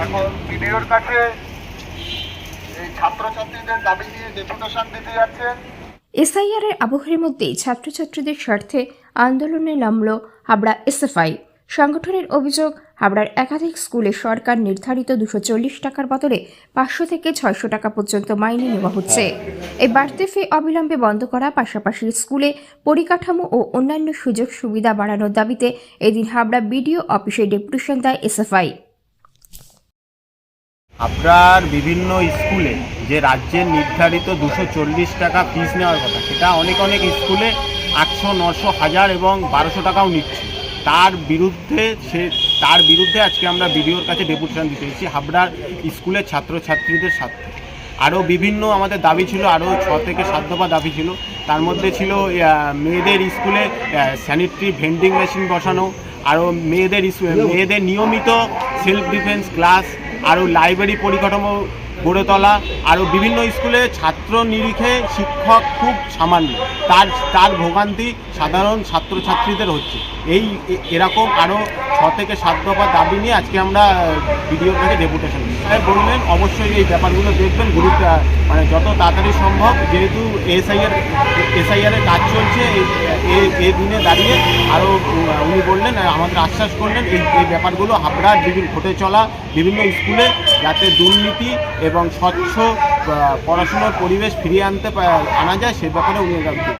এখন ভিডিওর কাছে এই ছাত্রছাত্রীদের দাবি নিয়ে ডেপুটেশন দিতে যাচ্ছেন। এসআইআর এর আবহের মধ্যেই ছাত্রছাত্রীদের স্বার্থে আন্দোলনে নামল হাবড়া এসএফআই। সংগঠনের অভিযোগ, হাবড়ার একাধিক স্কুলে সরকার নির্ধারিত 240 টাকার বদলে 500 থেকে 600 টাকা পর্যন্ত মাইনে নেওয়া হচ্ছে। এই বাড়তি ফি অবিলম্বে বন্ধ করা, পাশাপাশি স্কুলে পরিকাঠামো ও অন্যান্য সুযোগ সুবিধা বাড়ানোর দাবিতে এদিন হাবড়া বিডিও অফিসে ডেপুটেশন দেয় এসএফআই। হাবড়ার বিভিন্ন স্কুলে যে রাজ্যের নির্ধারিত 240 টাকা ফিস নেওয়ার কথা, সেটা অনেক স্কুলে 800, 900, 1000 এবং 1200 টাকাও নিচ্ছে। তার বিরুদ্ধে আজকে আমরা বিডিওর কাছে ডেপুটেশন দিতে এসেছি হাবড়ার স্কুলের ছাত্রছাত্রীদের স্বার্থে। আরও বিভিন্ন আমাদের দাবি ছিল, আরও 6 থেকে 7 দফা দাবি ছিল। তার মধ্যে ছিল মেয়েদের স্কুলে স্যানিটারি ভেন্ডিং মেশিন বসানো, আরও মেয়েদের নিয়মিত সেলফ ডিফেন্স ক্লাস, আরও লাইব্রেরি পরিকাঠামো গড়ে তোলা, আরও বিভিন্ন স্কুলে ছাত্র নিরিখে শিক্ষক খুব সামান্য, তার ভোগান্তি সাধারণ ছাত্রছাত্রীদের হচ্ছে। এরকম আরও 6 থেকে 7 দফা দাবি নিয়ে আজকে আমরা ভিডিওর কাছে ডেপুটেশন বললেন অবশ্যই এই ব্যাপারগুলো দেখবেন মানে যত তাড়াতাড়ি সম্ভব, যেহেতু এসআইআরের কাজ চলছে। এই দিনে দাঁড়িয়ে আরও উনি বললেন, আমাদের আশ্বাস করলেন এই ব্যাপারগুলো হাবড়ার ঘটে চলা বিভিন্ন স্কুলে যাতে দুর্নীতি এবং স্বচ্ছ পড়াশোনার পরিবেশ ফিরিয়ে আনা যায়, সে ব্যাপারে উনি